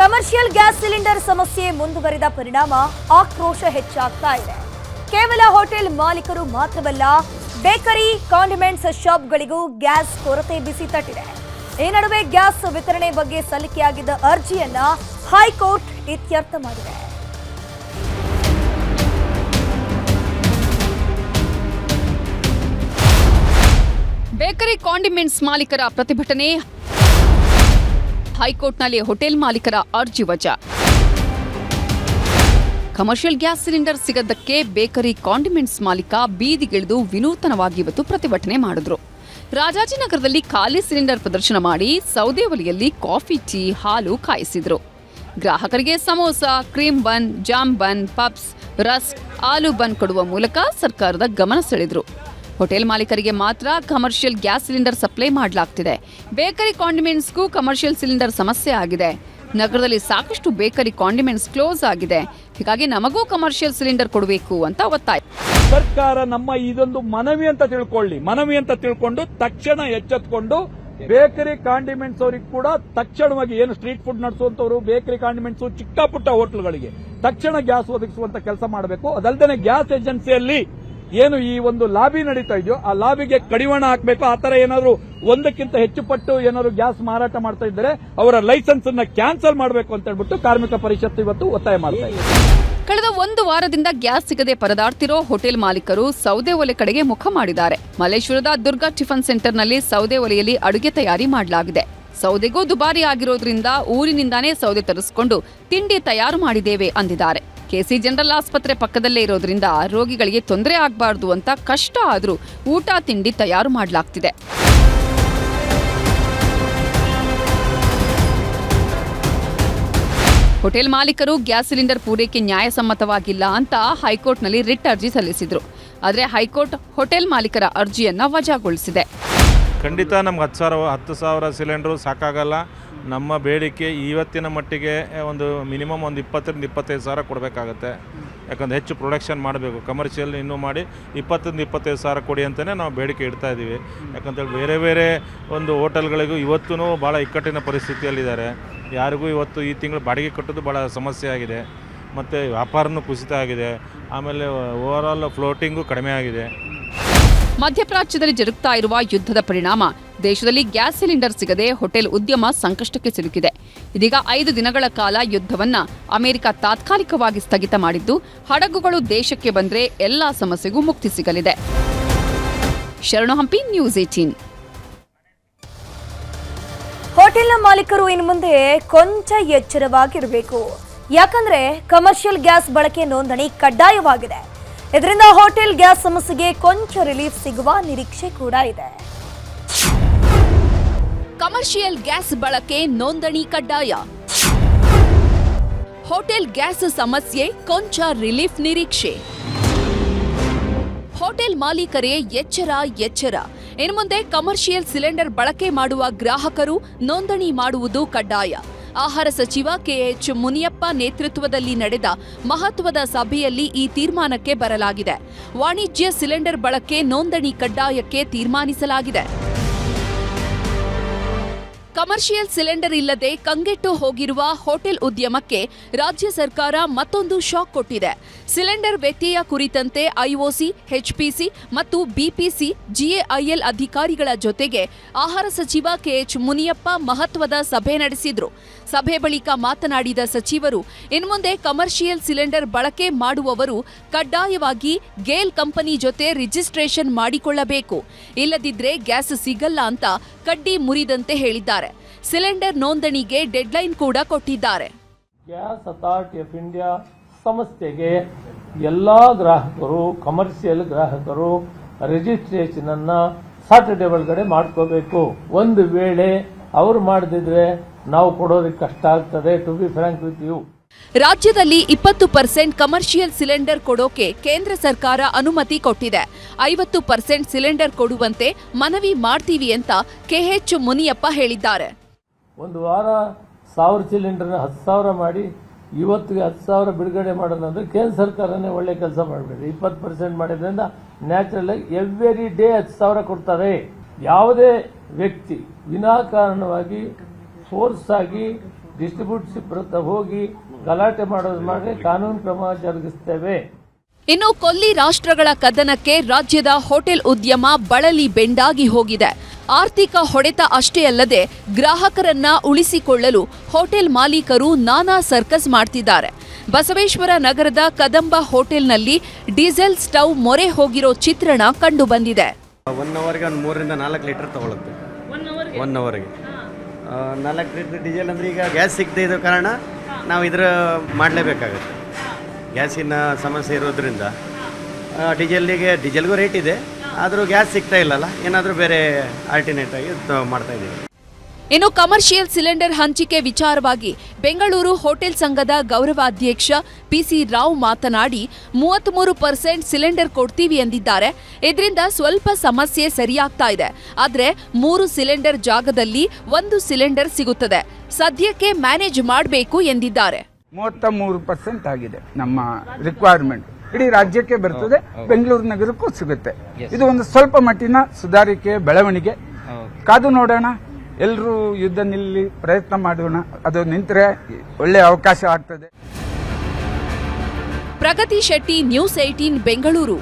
Commercial gas cylinder ಸಮಸ್ಯೆ ಮುಂದುವರಿದ ಪರಿಣಾಮ ಆಕ್ರೋಶ ಹೆಚ್ಚಾಗ್ತಾ ಇದೆ. ಕೇವಲ ಹೋಟೆಲ್ ಮಾಲೀಕರು ಮಾತ್ರವಲ್ಲ, ಬೇಕರಿ, ಕಾಂಡಿಮೆಂಟ್ಸ್ ಶಾಪ್ಗಳಿಗೂ ಗ್ಯಾಸ್ ಕೊರತೆ ಬಿಸಿ ತಟ್ಟಿದೆ. ಈ ನಡುವೆ ಗ್ಯಾಸ್ ವಿತರಣೆ ಬಗ್ಗೆ ಸಲ್ಲಿಕೆಯಾಗಿದ್ದ ಅರ್ಜಿಯನ್ನ ಹೈಕೋರ್ಟ್ ಇತ್ಯರ್ಥ ಮಾಡಿದೆ. ಬೇಕರಿ, ಕಾಂಡಿಮೆಂಟ್ಸ್ ಮಾಲೀಕರ ಪ್ರತಿಭಟನೆ, ಹೈಕೋರ್ಟ್ನಲ್ಲಿ ಹೋಟೆಲ್ ಮಾಲೀಕರ ಅರ್ಜಿ ವಜಾ. ಕಮರ್ಷಿಯಲ್ ಗ್ಯಾಸ್ ಸಿಲಿಂಡರ್ ಸಿಗದ್ದಕ್ಕೆ ಬೇಕರಿ, ಕಾಂಡಿಮೆಂಟ್ಸ್ ಮಾಲೀಕ ಬೀದಿಗಿಳಿದು ವಿನೂತನವಾಗಿ ಇವತ್ತು ಪ್ರತಿಭಟನೆ ಮಾಡಿದ್ರು. ರಾಜಾಜಿನಗರದಲ್ಲಿ ಖಾಲಿ ಸಿಲಿಂಡರ್ ಪ್ರದರ್ಶನ ಮಾಡಿ ಸೌದೆ ಒಲೆಯಲ್ಲಿ ಕಾಫಿ, ಟೀ, ಹಾಲು ಕಾಯಿಸಿದ್ರು. ಗ್ರಾಹಕರಿಗೆ samosa, cream bun, jam bun, puffs, rusk, ಆಲೂ ಬನ್ ಕೊಡುವ ಮೂಲಕ ಸರ್ಕಾರದ ಗಮನ ಸೆಳೆದ್ರು. ಹೋಟೆಲ್ ಮಾಲೀಕರಿಗೆ ಮಾತ್ರ ಕಮರ್ಷಿಯಲ್ ಗ್ಯಾಸ್ ಸಿಲಿಂಡರ್ ಸಪ್ಲೈ ಮಾಡಲಾಗ್ತಿದೆ. ಬೇಕರಿ, ಕಾಂಡಿಮೆಂಟ್ಸ್ಗೂ ಕಮರ್ಷಿಯಲ್ ಸಿಲಿಂಡರ್ ಸಮಸ್ಯೆ ಆಗಿದೆ. ನಗರದಲ್ಲಿ ಸಾಕಷ್ಟು ಬೇಕರಿ, ಕಾಂಡಿಮೆಂಟ್ಸ್ ಕ್ಲೋಸ್ ಆಗಿದೆ. ಹೀಗಾಗಿ ನಮಗೂ ಕಮರ್ಷಿಯಲ್ ಸಿಲಿಂಡರ್ ಕೊಡಬೇಕು ಅಂತ ಒತ್ತಾಯ. ಸರ್ಕಾರ ನಮ್ಮ ಇದೊಂದು ಮನವಿ ಅಂತ ತಿಳ್ಕೊಂಡು ತಕ್ಷಣ ಎಚ್ಚೆತ್ತುಕೊಂಡು ಬೇಕರಿ, ಕಾಂಡಿಮೆಂಟ್ಸ್ ಅವರಿಗೆ ಕೂಡ ತಕ್ಷಣವಾಗಿ ಏನು ಸ್ಟ್ರೀಟ್ ಫುಡ್ ನಡೆಸುವಂತವರು ಬೇಕರಿ, ಕಾಂಡಿಮೆಂಟ್ಸ್ ಚಿಕ್ಕ ಪುಟ್ಟ ಹೋಟೆಲ್ಗಳಿಗೆ ತಕ್ಷಣ ಗ್ಯಾಸ್ ಒದಗಿಸುವಂತ ಕೆಲಸ ಮಾಡಬೇಕು. ಅದಲ್ಲದೆ ಗ್ಯಾಸ್ ಏಜೆನ್ಸಿಯಲ್ಲಿ ಏನು ಈ ಒಂದು ಲಾಬಿ ನಡೀತಾ ಇದೆಯೋ ಆ ಲಾಬಿಗೆ ಕಡಿವಾಣ ಹಾಕಬೇಕು. ಆ ತರ ಏನಾದ್ರು ಒಂದಕ್ಕಿಂತ ಹೆಚ್ಚು ಪಟ್ಟು ಏನಾದ್ರು ಗ್ಯಾಸ್ ಮಾರಾಟ ಮಾಡ್ತಾ ಇದ್ದರೆ ಅವರ ಲೈಸೆನ್ಸ್ ಅನ್ನ ಕ್ಯಾನ್ಸಲ್ ಮಾಡಬೇಕು ಅಂತ ಹೇಳ್ಬಿಟ್ಟು ಕಾರ್ಮಿಕ ಪರಿಷತ್ ಇವತ್ತು ಒತ್ತಾಯ ಮಾಡ್ತಾ ಇದೆ. ಕಳೆದ ಒಂದು ವಾರದಿಂದ ಗ್ಯಾಸ್ ಸಿಗದೆ ಪರದಾಡ್ತಿರೋ ಹೋಟೆಲ್ ಮಾಲೀಕರು ಸೌದೆ ಒಲೆ ಕಡೆಗೆ ಮುಖ ಮಾಡಿದ್ದಾರೆ. ಮಲ್ಲೇಶ್ವರದ ದುರ್ಗಾ ಟಿಫನ್ ಸೆಂಟರ್ನಲ್ಲಿ ಸೌದೆ ಒಲೆಯಲ್ಲಿ ಅಡುಗೆ ತಯಾರಿ ಮಾಡಲಾಗಿದೆ. ಸೌದೆಗೂ ದುಬಾರಿ ಆಗಿರೋದ್ರಿಂದ ಊರಿನಿಂದಾನೇ ಸೌದೆ ತರಿಸಿಕೊಂಡು ತಿಂಡಿ ತಯಾರು ಮಾಡಿದ್ದೇವೆ ಅಂದಿದ್ದಾರೆ. ಕೆಸಿ ಜನರಲ್ ಆಸ್ಪತ್ರೆ ಪಕ್ಕದಲ್ಲೇ ಇರೋದ್ರಿಂದ ರೋಗಿಗಳಿಗೆ ತೊಂದರೆ ಆಗಬಾರ್ದು ಅಂತ ಕಷ್ಟ ಆದ್ರೂ ಊಟ ತಿಂಡಿ ತಯಾರು ಮಾಡಲಾಗ್ತಿದೆ. ಹೋಟೆಲ್ ಮಾಲೀಕರು ಗ್ಯಾಸ್ ಸಿಲಿಂಡರ್ ಪೂರೈಕೆ ನ್ಯಾಯಸಮ್ಮತವಾಗಿಲ್ಲ ಅಂತ ಹೈಕೋರ್ಟ್ನಲ್ಲಿ ರಿಟ್ ಅರ್ಜಿ ಸಲ್ಲಿಸಿದ್ರು. ಆದರೆ ಹೈಕೋರ್ಟ್ ಹೋಟೆಲ್ ಮಾಲೀಕರ ಅರ್ಜಿಯನ್ನ ವಜಾಗೊಳಿಸಿದೆ. ಖಂಡಿತ ನಮ್ಗೆ 10,000 ಸಿಲಿಂಡರು ಸಾಕಾಗಲ್ಲ. ನಮ್ಮ ಬೇಡಿಕೆ ಇವತ್ತಿನ ಮಟ್ಟಿಗೆ ಒಂದು ಮಿನಿಮಮ್ ಒಂದು 20,000-25,000 ಕೊಡಬೇಕಾಗತ್ತೆ. ಯಾಕಂದರೆ ಹೆಚ್ಚು ಪ್ರೊಡಕ್ಷನ್ ಮಾಡಬೇಕು. ಕಮರ್ಷಿಯಲ್ ಇನ್ನೂ ಮಾಡಿ 20,000-25,000 ಕೊಡಿ ಅಂತಲೇ ನಾವು ಬೇಡಿಕೆ ಇಡ್ತಾ ಇದ್ದೀವಿ. ಯಾಕಂತೇಳಿ ಬೇರೆ ಒಂದು ಹೋಟೆಲ್ಗಳಿಗೂ ಇವತ್ತೂ ಭಾಳ ಇಕ್ಕಟ್ಟಿನ ಪರಿಸ್ಥಿತಿಯಲ್ಲಿದ್ದಾರೆ. ಯಾರಿಗೂ ಇವತ್ತು ಈ ತಿಂಗಳು ಬಾಡಿಗೆ ಕಟ್ಟೋದು ಭಾಳ ಸಮಸ್ಯೆ ಆಗಿದೆ. ಮತ್ತು ವ್ಯಾಪಾರನೂ ಕುಸಿತ ಆಗಿದೆ. ಆಮೇಲೆ ಓವರಾಲ್ ಫ್ಲೋಟಿಂಗು ಕಡಿಮೆ ಆಗಿದೆ. ಮಧ್ಯಪ್ರಾಚ್ಯದಲ್ಲಿ ಜರುಗ್ತಾ ಇರುವ ಯುದ್ಧದ ಪರಿಣಾಮ ದೇಶದಲ್ಲಿ ಗ್ಯಾಸ್ ಸಿಲಿಂಡರ್ ಸಿಗದೆ ಹೋಟೆಲ್ ಉದ್ಯಮ ಸಂಕಷ್ಟಕ್ಕೆ ಸಿಲುಕಿದೆ. ಇದೀಗ 5 ದಿನಗಳ ಕಾಲ ಯುದ್ಧವನ್ನ ಅಮೆರಿಕ ತಾತ್ಕಾಲಿಕವಾಗಿ ಸ್ಥಗಿತ ಮಾಡಿದ್ದು, ಹಡಗುಗಳು ದೇಶಕ್ಕೆ ಬಂದ್ರೆ ಎಲ್ಲಾ ಸಮಸ್ಯೆಗೂ ಮುಕ್ತಿ ಸಿಗಲಿದೆ. ಶರಣು ಹಂಪಿ, ನ್ಯೂಸ್ 18. ಹೋಟೆಲ್ನ ಮಾಲೀಕರು ಇನ್ನು ಮುಂದೆ ಕೊಂಚ ಎಚ್ಚರವಾಗಿರಬೇಕು. ಯಾಕಂದ್ರೆ ಕಮರ್ಷಿಯಲ್ ಗ್ಯಾಸ್ ಬಳಕೆ ನೋಂದಣಿ ಕಡ್ಡಾಯವಾಗಿದೆ. ಇದರಿಂದ ಹೋಟೆಲ್ ಗ್ಯಾಸ್ ಸಮಸ್ಯೆಗೆ ಕೊಂಚ ರಿಲೀಫ್ ಸಿಗುವ ನಿರೀಕ್ಷೆ ಕೂಡ ಇದೆ. ಕಮರ್ಷಿಯಲ್ ಗ್ಯಾಸ್ ಬಳಕೆ ನೋಂದಣಿ ಕಡ್ಡಾಯ. ಹೋಟೆಲ್ ಗ್ಯಾಸ್ ಸಮಸ್ಯೆ ಕೊಂಚ ರಿಲೀಫ್ ನಿರೀಕ್ಷೆ. ಹೋಟೆಲ್ ಮಾಲೀಕರೇ ಎಚ್ಚರ. ಇನ್ನು ಮುಂದೆ ಕಮರ್ಷಿಯಲ್ ಸಿಲಿಂಡರ್ ಬಳಕೆ ಮಾಡುವ ಗ್ರಾಹಕರು ನೋಂದಣಿ ಮಾಡುವುದು ಕಡ್ಡಾಯ. ಆಹಾರ ಸಚಿವ ಕೆಎಚ್ ಮುನಿಯಪ್ಪ ನೇತೃತ್ವದಲ್ಲಿ ನಡೆದ ಮಹತ್ವದ ಸಭೆಯಲ್ಲಿ ಈ ತೀರ್ಮಾನಕ್ಕೆ ಬರಲಾಗಿದೆ. ವಾಣಿಜ್ಯ ಸಿಲಿಂಡರ್ ಬಳಕೆ ನೋಂದಣಿ ಕಡ್ಡಾಯಕ್ಕೆ ತೀರ್ಮಾನಿಸಲಾಗಿದೆ. ಕಮರ್ಷಿಯಲ್ ಸಿಲಿಂಡರ್ ಇಲ್ಲದೆ ಕಂಗೆಟ್ಟು ಹೋಗಿರುವ ಹೋಟೆಲ್ ಉದ್ಯಮಕ್ಕೆ ರಾಜ್ಯ ಸರ್ಕಾರ ಮತ್ತೊಂದು ಶಾಕ್ ಕೊಟ್ಟಿದೆ. ಸಿಲಿಂಡರ್ ವ್ಯತ್ಯಯ ಕುರಿತಂತೆ ಐಒಸಿ, ಎಚ್ಪಿಸಿ ಮತ್ತು ಬಿಪಿಸಿ, ಜಿಎಐಎಲ್ ಅಧಿಕಾರಿಗಳ ಜೊತೆಗೆ ಆಹಾರ ಸಚಿವ ಕೆಎಚ್ ಮುನಿಯಪ್ಪ ಮಹತ್ವದ ಸಭೆ ನಡೆಸಿದ್ರು. ಸಭೆ ಬಳಿಕ ಮಾತನಾಡಿದ ಸಚಿವರು, ಇನ್ಮುಂದೆ ಕಮರ್ಷಿಯಲ್ ಸಿಲಿಂಡರ್ ಬಳಕೆ ಮಾಡುವವರು ಕಡ್ಡಾಯವಾಗಿ ಗೇಲ್ ಕಂಪನಿ ಜೊತೆ ರಿಜಿಸ್ಟ್ರೇಷನ್ ಮಾಡಿಕೊಳ್ಳಬೇಕು. ಇಲ್ಲದಿದ್ರೆ ಗ್ಯಾಸ್ ಸಿಗಲ್ಲ ಅಂತ ಕಡ್ಡಿ ಮುರಿದಂತೆ ಹೇಳಿದ್ದಾರೆ. ಸಿಲಿಂಡರ್ ನೋಂದಣಿಗೆ ಡೆಡ್ಲೈನ್ ಕೂಡ ಕೊಟ್ಟಿದ್ದಾರೆ. ಗ್ಯಾಸ್ ಅಥಾರಿಟಿ ಆಫ್ ಇಂಡಿಯಾ ಸಂಸ್ಥೆಗೆ ಎಲ್ಲಾ ಗ್ರಾಹಕರು, ಕಮರ್ಷಿಯಲ್ ಗ್ರಾಹಕರು ರಿಜಿಸ್ಟ್ರೇಷನ್ ಅನ್ನ ಸಾಟರ್ಡೆ ಒಳಗಡೆ ಮಾಡ್ಕೋಬೇಕು. ಒಂದು ವೇಳೆ ಅವರು ಮಾಡದಿದ್ರೆ ನಾವು ಕೊಡೋದಕ್ಕೆ ಕಷ್ಟ ಆಗ್ತದೆ. To be frank with you. ರಾಜ್ಯದಲ್ಲಿ 20% ಕಮರ್ಷಿಯಲ್ ಸಿಲಿಂಡರ್ ಕೊಡೋಕೆ ಕೇಂದ್ರ ಸರ್ಕಾರ ಅನುಮತಿ ಕೊಟ್ಟಿದೆ. 50% ಸಿಲಿಂಡರ್ ಕೊಡುವಂತೆ ಮನವಿ ಮಾಡ್ತೀವಿ ಅಂತ ಕೆಎಚ್ ಮುನಿಯಪ್ಪ ಹೇಳಿದ್ದಾರೆ. ಒಂದು ವಾರ 1000 ಸಿಲಿಂಡರ್ನ 10,000 ಮಾಡಿ ಇವತ್ತಿಗೆ 10,000 ಬಿಡುಗಡೆ ಮಾಡೋಣ ಅಂದ್ರೆ ಕೇಂದ್ರ ಸರ್ಕಾರನೇ ಒಳ್ಳೆ ಕೆಲಸ ಮಾಡಬೇಕು. 20% ಮಾಡಿದ್ರಿಂದ ನ್ಯಾಚುರಲ್ ಆಗಿ ಎವ್ರಿ ಡೇ 10,000 ಕೊಡ್ತಾರೆ. ಯಾವುದೇ ವ್ಯಕ್ತಿ ವಿನಾಕಾರಣವಾಗಿ ಫೋರ್ಸ್ ಆಗಿ ಡಿಸ್ಟ್ರಿಬ್ಯೂಟರ್ಸ್ ಹೋಗಿ ಗಲಾಟೆ ಮಾಡೋದು ಮಾಡಿ ಕಾನೂನು ಕ್ರಮ ಜರುಗಿಸ್ತೇವೆ. ಇನ್ನು ಕೊಲ್ಲಿ ರಾಷ್ಟ್ರಗಳ ಕದನಕ್ಕೆ ರಾಜ್ಯದ ಹೋಟೆಲ್ ಉದ್ಯಮ ಬಳಲಿ ಬೆಂಡಾಗಿ ಹೋಗಿದೆ. ಆರ್ಥಿಕ ಹೊಡೆತ ಅಷ್ಟೇ ಅಲ್ಲದೆ ಗ್ರಾಹಕರನ್ನ ಉಳಿಸಿಕೊಳ್ಳಲು ಹೋಟೆಲ್ ಮಾಲೀಕರು ನಾನಾ ಸರ್ಕಸ್ ಮಾಡ್ತಿದ್ದಾರೆ. ಬಸವೇಶ್ವರ ನಗರದ ಕದಂಬ ಹೋಟೆಲ್ನಲ್ಲಿ ಡೀಸೆಲ್ ಸ್ಟವ್ ಮೊರೆ ಹೋಗಿರೋ ಚಿತ್ರಣ ಕಂಡು ಬಂದಿದೆ. 1 ಅವರ್ಗೆ ಒಂದು 3 ರಿಂದ 4 ಲೀಟರ್ ತಗೊಳುತ್ತೆ. 1 ಅವರ್ಗೆ 4 ಲೀಟರ್ ಡೀಸೆಲ್ ಅಂದರೆ ಈಗ ಗ್ಯಾಸ್ ಸಿಗದೆ ಇರೋ ಕಾರಣ ನಾವು ಇದರ ಮಾಡಲೇಬೇಕಾಗುತ್ತೆ. ಗ್ಯಾಸಿನ ಸಮಸ್ಯೆ ಇರೋದ್ರಿಂದ ಡೀಸೆಲ್ಗೂ ರೇಟ್ ಇದೆ, ಆದರೂ ಗ್ಯಾಸ್ ಸಿಗ್ತಾ ಇಲ್ಲಲ್ಲ, ಏನಾದರೂ ಬೇರೆ ಆಲ್ಟರ್ನೇಟ್ ಆಗಿ ಮಾಡ್ತಾ ಇದ್ದೀವಿ. ಇನ್ನು ಕಮರ್ಷಿಯಲ್ ಸಿಲಿಂಡರ್ ಹಂಚಿಕೆ ವಿಚಾರವಾಗಿ ಬೆಂಗಳೂರು ಹೋಟೆಲ್ ಸಂಘದ ಗೌರವಾಧ್ಯಕ್ಷ ಪಿಸಿ ರಾವ್ ಮಾತನಾಡಿ 33% ಸಿಲಿಂಡರ್ ಕೊಡ್ತೀವಿ ಎಂದಿದ್ದಾರೆ. ಇದರಿಂದ ಸ್ವಲ್ಪ ಸಮಸ್ಯೆ ಸರಿಯಾಗ್ತಾ ಇದೆ. ಆದರೆ 3 ಸಿಲಿಂಡರ್ ಜಾಗದಲ್ಲಿ 1 ಸಿಲಿಂಡರ್ ಸಿಗುತ್ತದೆ. ಸದ್ಯಕ್ಕೆ ಮ್ಯಾನೇಜ್ ಮಾಡಬೇಕು ಎಂದಿದ್ದಾರೆ. 33% ಆಗಿದೆ ನಮ್ಮ ರಿಕ್ವೈರ್ಮೆಂಟ್. ಇಡೀ ರಾಜ್ಯಕ್ಕೆ ಬರ್ತದೆ, ಬೆಂಗಳೂರು ನಗರಕ್ಕೂ ಸಿಗುತ್ತೆ. ಇದು ಒಂದು ಸ್ವಲ್ಪ ಮಟ್ಟಿನ ಸುಧಾರಿಕೆ, ಬೆಳವಣಿಗೆ. ಕಾದು ನೋಡೋಣ, ಎಲ್ಲರೂ ಯುದ್ಧ ನಿಲ್ಲಿ ಪ್ರಯತ್ನ ಮಾಡೋಣ. ಅದು ನಿಂತರೆ ಒಳ್ಳೆ ಅವಕಾಶ ಆಗ್ತದೆ. ಪ್ರಗತಿ ಶೆಟ್ಟಿ, ನ್ಯೂಸ್ 18 ಬೆಂಗಳೂರು.